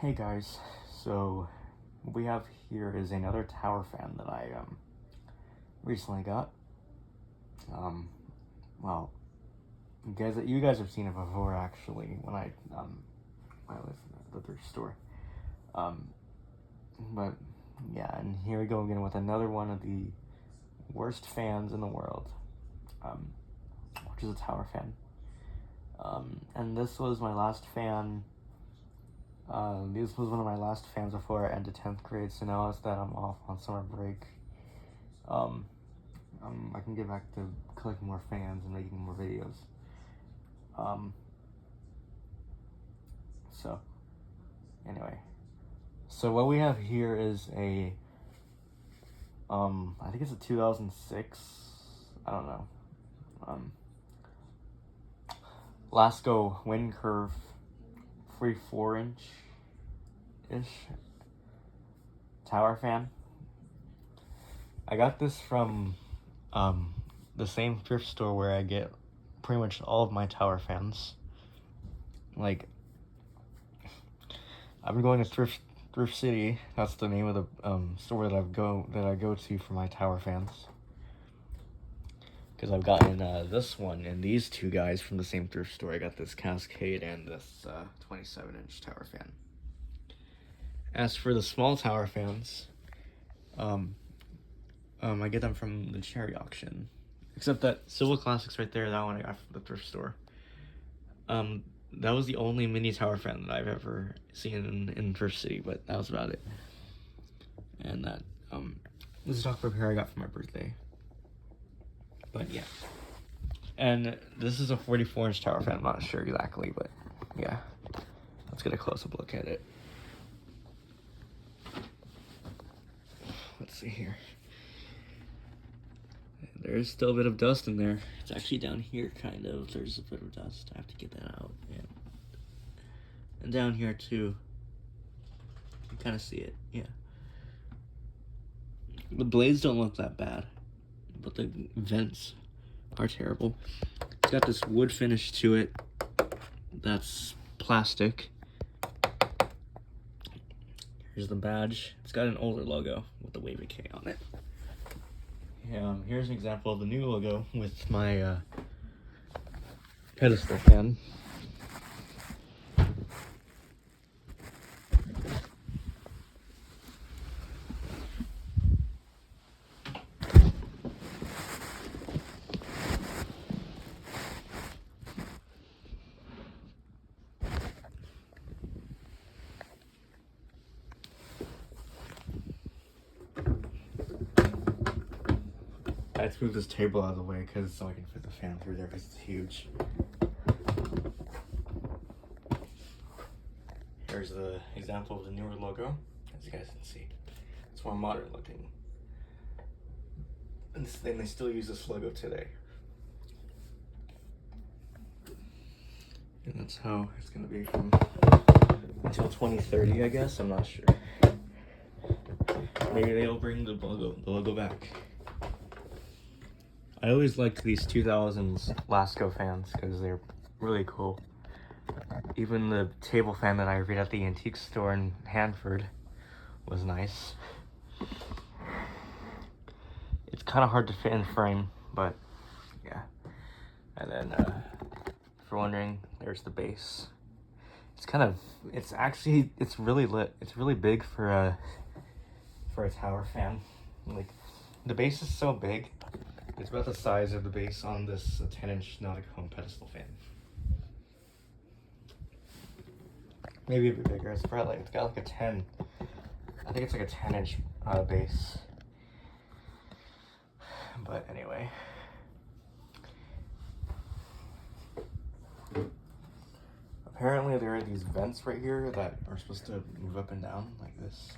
Hey guys, so what we have here is another tower fan that I recently got. Well, you guys have seen it before actually when I was at the thrift store. But yeah, and here we go again with another one of the worst fans in the world, which is a tower fan. And this was my last fan. This was one of my last fans before I ended 10th grade, so now that I'm off on summer break, I can get back to collecting more fans and making more videos. So, anyway. So what we have here is I think it's a 2006, I don't know, Lasko wind curve, 4-inch-ish tower fan. I got this from the same thrift store where I get pretty much all of my tower fans. Like, I've been going to Thrift City. That's the name of the store that I go to for my tower fans. Because I've gotten this one and these two guys from the same thrift store. I got this Cascade and this 27-inch tower fan. As for the small tower fans, I get them from the charity auction. Except that Civil Classics right there, that one I got from the thrift store. That was the only mini tower fan that I've ever seen in Thrift City, but that was about it. And that, this is a stock pair I got for my birthday. But yeah. And this is a 44-inch tower fan, I'm not sure exactly, but yeah. Let's get a close-up look at it. Let's see here. There's still a bit of dust in there. It's actually down here, kind of. There's a bit of dust. I have to get that out. Yeah. And down here, too. You can kind of see it. Yeah. The blades don't look that bad, but the vents are terrible. It's got this wood finish to it that's plastic. Here's the badge. It's got an older logo with the Wavy K on it. Here's an example of the new logo with my pedestal fan. I had to move this table out of the way so I can fit the fan through there because it's huge. Here's the example of the newer logo, as you guys can see. It's more modern looking. And they still use this logo today. And that's how it's going to be from until 2030, I guess. I'm not sure. Maybe they'll bring the logo back. I always liked these 2000s Lasko fans because they're really cool. Even the table fan that I read at the antique store in Hanford was nice. It's kind of hard to fit in frame, but yeah. And then, if you're wondering, there's the base. It's really lit. It's really big for a tower fan. Like, the base is so big. It's about the size of the base on this 10-inch Nautic Home pedestal fan. Maybe a bit bigger. It's got like a 10. I think it's like a 10-inch base. But anyway. Apparently there are these vents right here that are supposed to move up and down like this.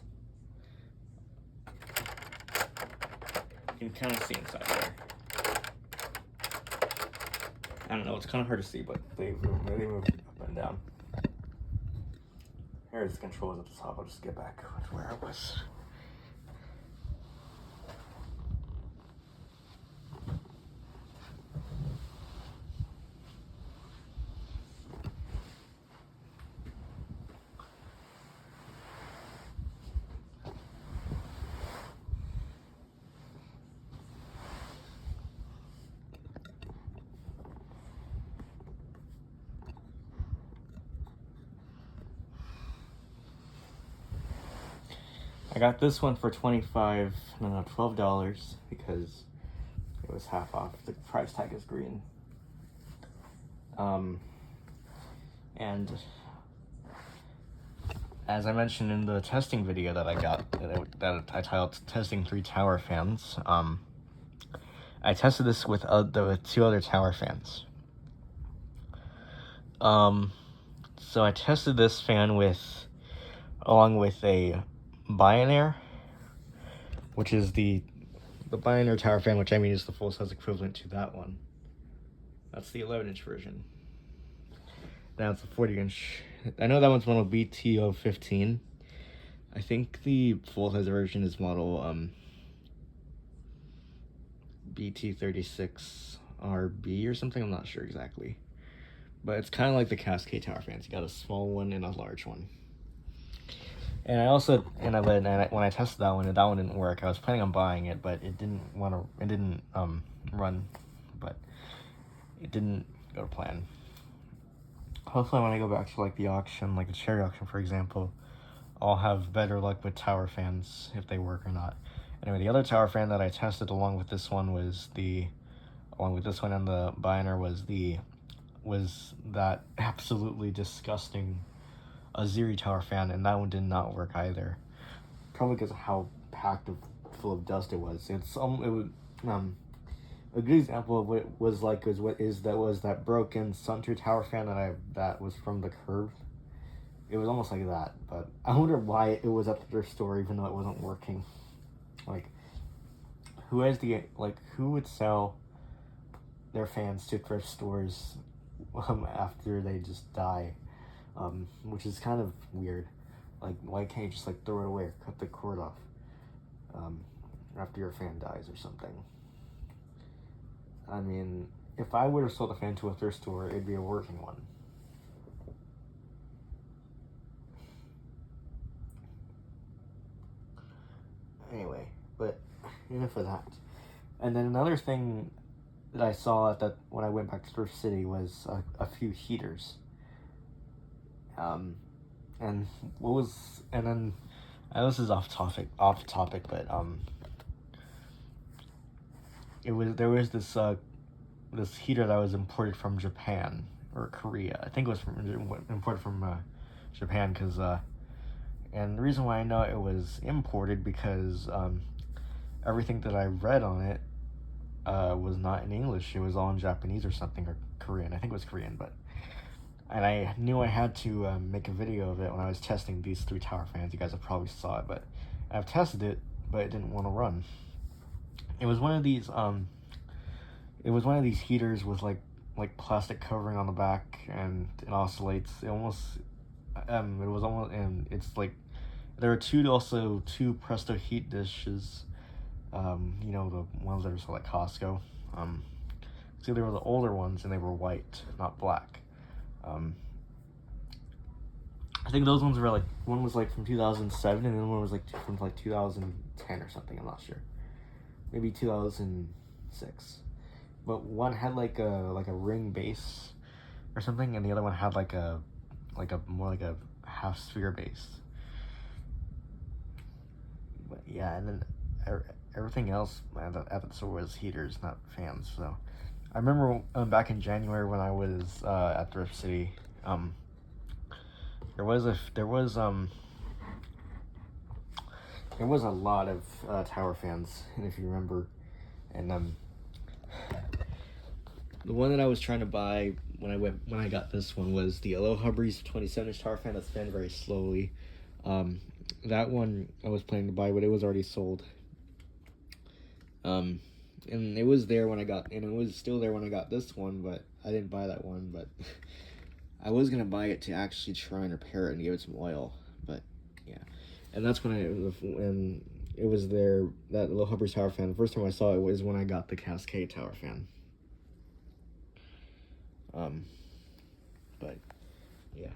You can kind of see inside there. I don't know, it's kind of hard to see, but they move up and down. Here's the controls at the top. I'll just get back to where I was. I got this one for $12 because it was half off. The price tag is green. And as I mentioned in the testing video that I got, that I titled "Testing 3 Tower Fans," I tested this with 2 other tower fans. So I tested this fan along with a Bionaire, which is the Bionaire tower fan, which I mean is the full-size equivalent to that one. That's the 11-inch version. Now it's a 40-inch. I know that one's model BT015. I think the full-size version is model BT36RB or something. I'm not sure exactly. But it's kind of like the Cascade tower fans. You got a small one and a large one. And I also, when I tested that one didn't work. I was planning on buying it, but it didn't run, but it didn't go to plan. Hopefully when I go back to like the auction, like the cherry auction, for example, I'll have better luck with tower fans if they work or not. Anyway, the other tower fan that I tested along with this one and the Bionaire was that absolutely disgusting Aziri tower fan, and that one did not work either. Probably because of how packed full of dust it was. A good example of what it was like was that broken Sunter tower fan that was from the Curve. It was almost like that, but I wonder why it was at the thrift store even though it wasn't working. Like, who would sell their fans to thrift stores after they just die? Which is kind of weird. Like, why can't you just like throw it away or cut the cord off after your fan dies or something? I mean, if I would have sold a fan to a thrift store, it'd be a working one. Anyway, but enough of that. And then another thing that I saw when I went back to Thrift City was a few heaters. And then I know this is off topic, but there was this heater that was imported from Japan or Korea. I think it was imported from Japan because and the reason why I know it was imported because everything that I read on it was not in English. It was all in Japanese or something, or Korean. I think it was Korean, and I knew I had to make a video of it when I was testing these 3 tower fans. You guys have probably saw it, but I've tested it, but it didn't want to run. It was one of these heaters with like plastic covering on the back, and it oscillates. And it's like there are two Presto heat dishes. The ones that are sold at Costco. So they were the older ones, and they were white, not black. I think those ones were one was from 2007, and then one was from 2010 or something. I'm not sure, maybe 2006. But one had a ring base or something, and the other one had more like a half sphere base. But yeah, and then everything else at the store was heaters, not fans. So I remember back in January when I was at Thrift City, there was a lot of tower fans, if you remember, and the one that I was trying to buy when I got this one was the Aloha Breeze 27-inch tower fan that spun very slowly. That one I was planning to buy, but it was already sold. And it was still there when I got this one, but I didn't buy that one. But I was gonna buy it to actually try and repair it and give it some oil. But yeah, and that's when it was there, that Aloha Breeze tower fan. The first time I saw it was when I got the Cascade tower fan. But yeah,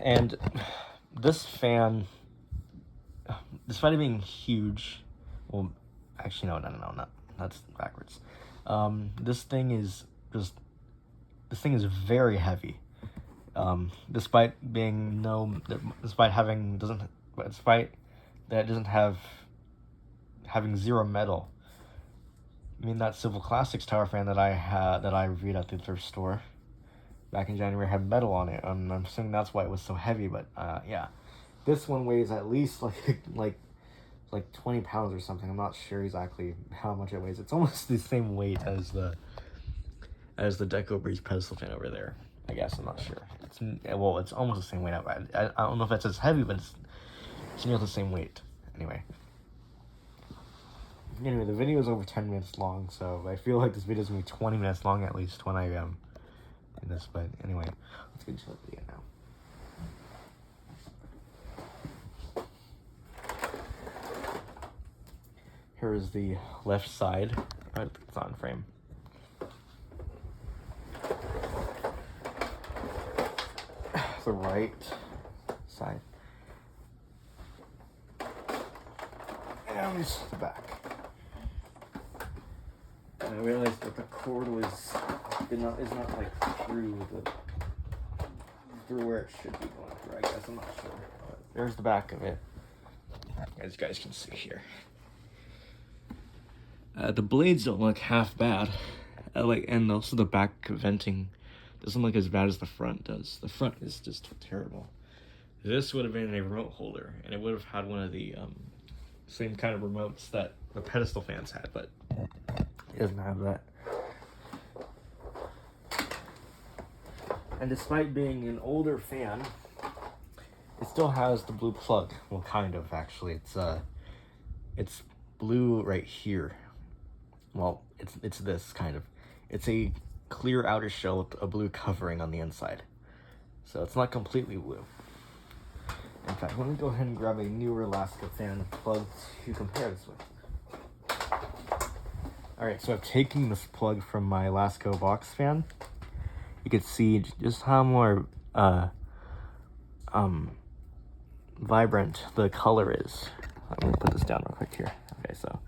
and this fan, despite it being huge, well, actually no, that's backwards. This thing is very heavy. Despite that doesn't have having zero metal. I mean, that Civil Classics tower fan that I reviewed at the thrift store back in January had metal on it. I'm assuming that's why it was so heavy. But yeah, this one weighs at least like 20 pounds or something. I'm not sure exactly how much it weighs. It's almost the same weight as the Deco Breeze pedestal fan over there. I guess I'm not sure. It's almost the same weight. I don't know if it's as heavy, but it's near the same weight. Anyway, the video is over 10 minutes long, so I feel like this video is gonna be 20 minutes long at least when I do this. But anyway, let's get into the video now. Here is the left side. It's on frame. The right side. And the back. And I realized that the cord is not like through where it should be going through. I guess I'm not sure. But there's the back of it, as you guys can see here. The blades don't look half bad, and also the back venting doesn't look as bad as the front does. The front is just terrible. This would have been a remote holder, and it would have had one of the same kind of remotes that the pedestal fans had, but it doesn't have that. And despite being an older fan, it still has the blue plug. Well, kind of, actually. It's blue right here. Well, it's this kind of. It's a clear outer shell with a blue covering on the inside. So it's not completely blue. In fact, let me go ahead and grab a newer Lasko fan plug to compare this with. Alright, so I've taken this plug from my Lasko box fan. You can see just how more vibrant the color is. I'm gonna put this down real quick here. Okay, so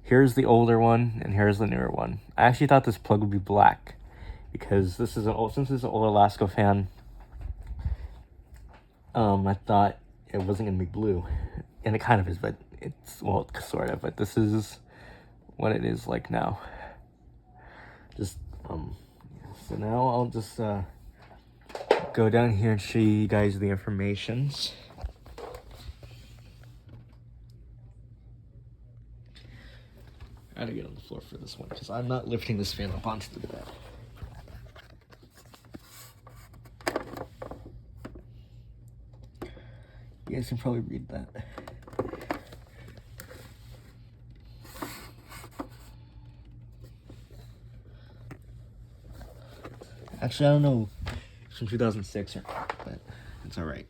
here's the older one, and here's the newer one. I actually thought this plug would be black, because since this is an older Lasko fan, I thought it wasn't gonna be blue, and it kind of is, but it's sort of. But this is what it is like now. So now I'll just go down here and show you guys the informations. I gotta get on the floor for this one because I'm not lifting this fan up onto the bed. You guys can probably read that. Actually, I don't know if it's from 2006 or not, but it's alright.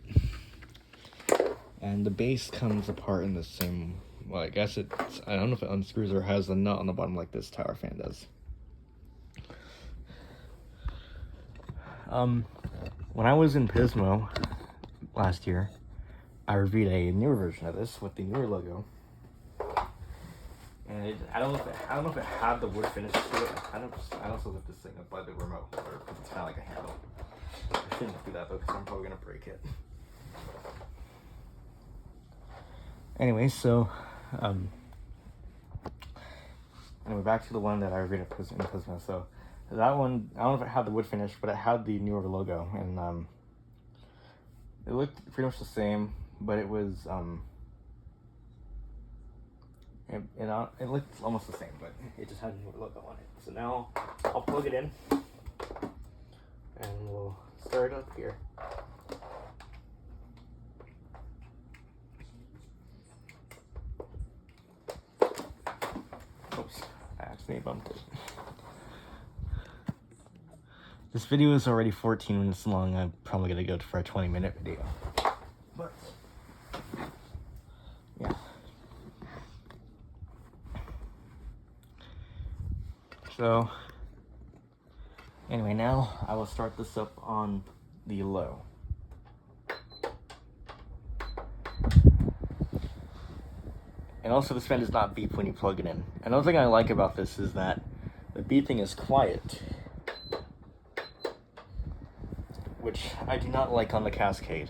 And the base comes apart in the same. Well, I guess I don't know if it unscrews or has the nut on the bottom like this tower fan does. When I was in Pismo last year, I reviewed a newer version of this with the newer logo. And I don't know if it had the wood finish to it. I also lift this thing up by the remote holder because it's kind of like a handle. I shouldn't do that though because I'm probably gonna break it. Anyway, so anyway, back to the one that I reviewed in Pismo. So that one, I don't know if it had the wood finish, but it had the newer logo, and it looked pretty much the same, but it was it looked almost the same, but it just had a newer logo on it. So now I'll plug it in, and we'll start up here. Oops, I accidentally bumped it. This video is already 14 minutes long. I'm probably gonna go for a 20-minute video. But yeah. So anyway, now I will start this up on the low. And also, this fan does not beep when you plug it in. Another thing I like about this is that the beeping is quiet, which I do not like on the Cascade.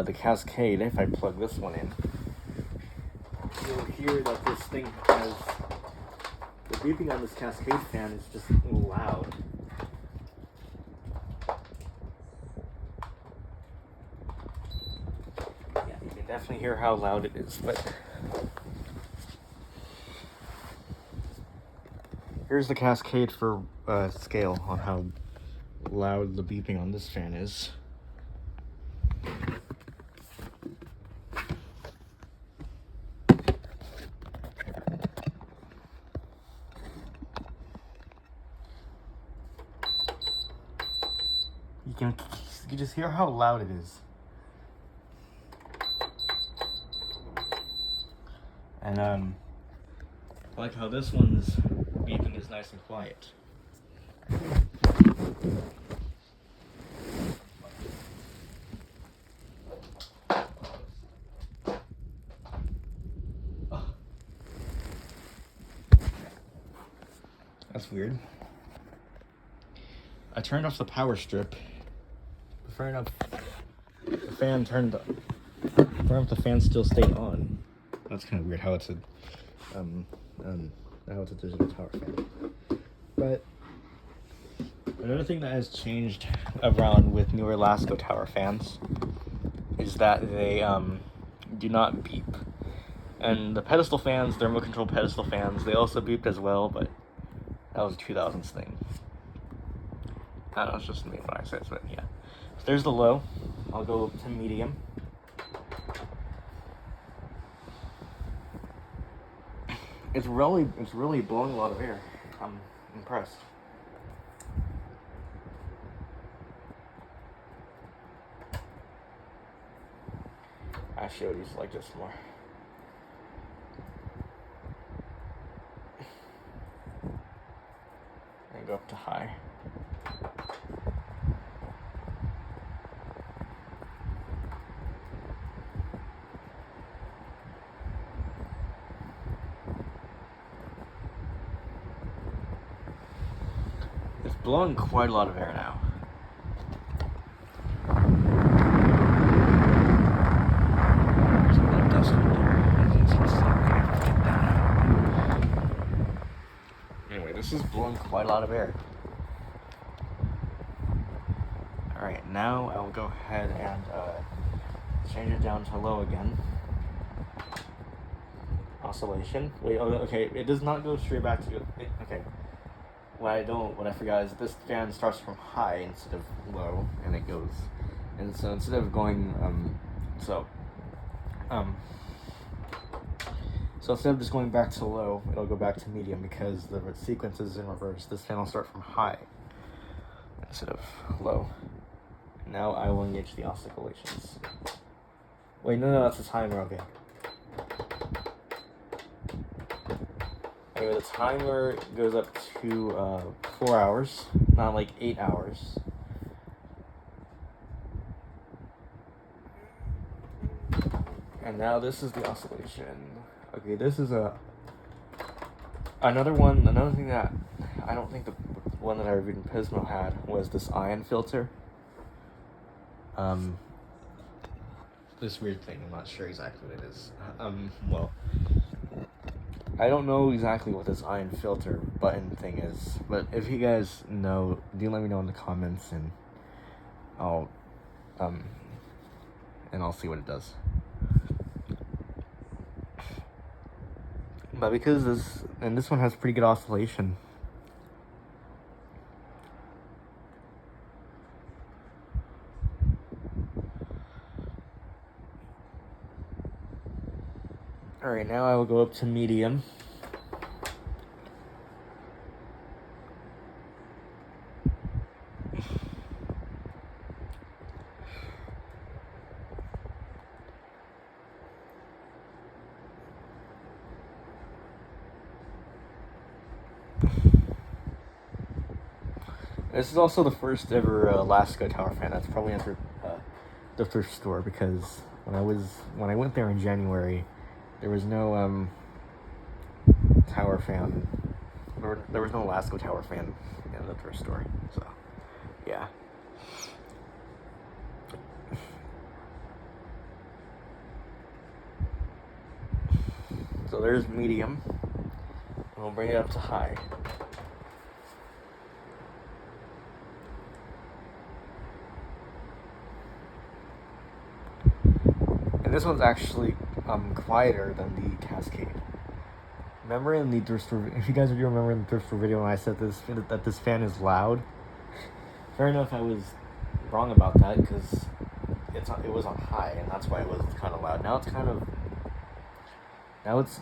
the Cascade, if I plug this one in, you'll hear that this thing has, the beeping on this Cascade fan is just loud. Yeah, you can definitely hear how loud it is, but here's the Cascade for scale on how loud the beeping on this fan is. You can just hear how loud it is. And I like how this one's beeping is nice and quiet. That's weird. I turned off the power strip. Fair enough. The fan turned up. Fair enough, the fan still stayed on. That's kind of weird how it's a digital tower fan. But another thing that has changed around with newer Lasko tower fans is that they do not beep. And the pedestal fans, the remote control pedestal fans, they also beeped as well, but that was a 2000s thing. I don't know, it's just me when I say it, but yeah. So there's the low. I'll go to medium. It's really blowing a lot of air. I'm impressed. Actually, I would use it like this more. And go up to high. It's blowing quite a lot of air now. There's a lot of dust in there. Anyway, this is blowing quite a lot of air. Alright, now I'll go ahead and change it down to low again. Oscillation. Wait, oh, okay, it does not go straight back to okay. What I forgot is this fan starts from high instead of low, and it goes, and so instead of going, so instead of just going back to low, it'll go back to medium because the sequence is in reverse. This fan will start from high instead of low. Now I will engage the oscillations. Wait, no, that's the timer, okay. Anyway, the timer goes up to 4 hours, not like 8 hours. And now this is the oscillation. Okay, this is another thing that I don't think the one that I reviewed in Pismo had was this ion filter. This weird thing, I'm not sure exactly what it is. Well, I don't know exactly what this ion filter button thing is, but if you guys know, do let me know in the comments, and I'll see what it does. But because this one has pretty good oscillation. Alright, now I will go up to medium. This is also the first ever Lasko tower fan that's probably entered the thrift store, because when I went there in January, there was no tower fan. There was no Lasko tower fan in the thrift store. So, yeah. there's medium. And we'll bring it up to high. And this one's actually quieter than the Cascade. Remember in the thrift store, if you guys do remember in the thrift store video when I said that this fan is loud? Fair enough, I was wrong about that because it was on high, and that's why it was kind of loud. Now it's kind of, now it's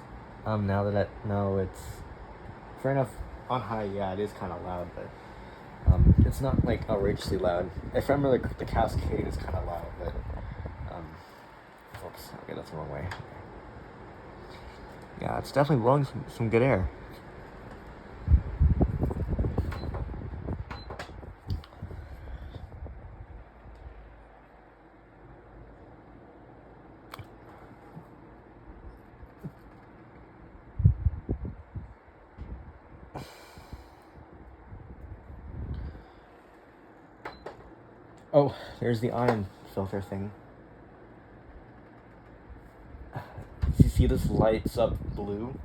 fair enough on high. Yeah, it is kind of loud, but it's not like outrageously loud. If I remember, the Cascade is kind of loud, but oops, okay, that's the wrong way. Yeah, it's definitely blowing some good air. Oh, there's the iron filter thing. You see this lights up blue?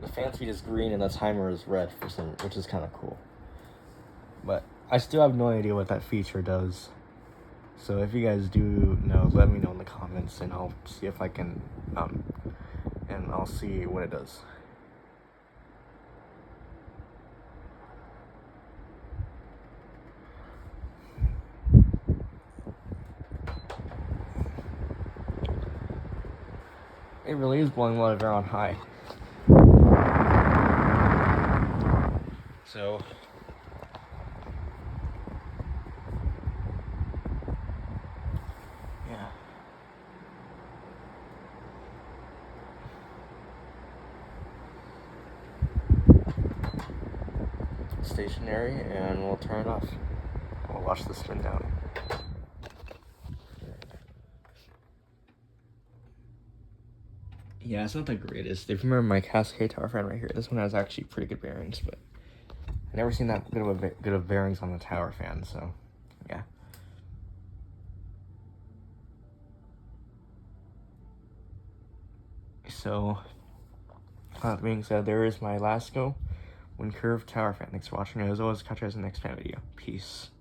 The fan speed is green and the timer is red which is kind of cool. But I still have no idea what that feature does. So if you guys do know, let me know in the comments and I'll see if I can, and I'll see what it does. It really is blowing a lot of air on high. So yeah. Stationary, and we'll turn it off. We'll watch this spin down. Yeah, it's not the greatest. If you remember my Cascade tower fan right here, this one has actually pretty good bearings, but I've never seen that good of bearings on the tower fan, so yeah. So, that being said, there is my Lasko wind curve tower fan. Thanks for watching. As always, catch you guys in the next fan video. Peace.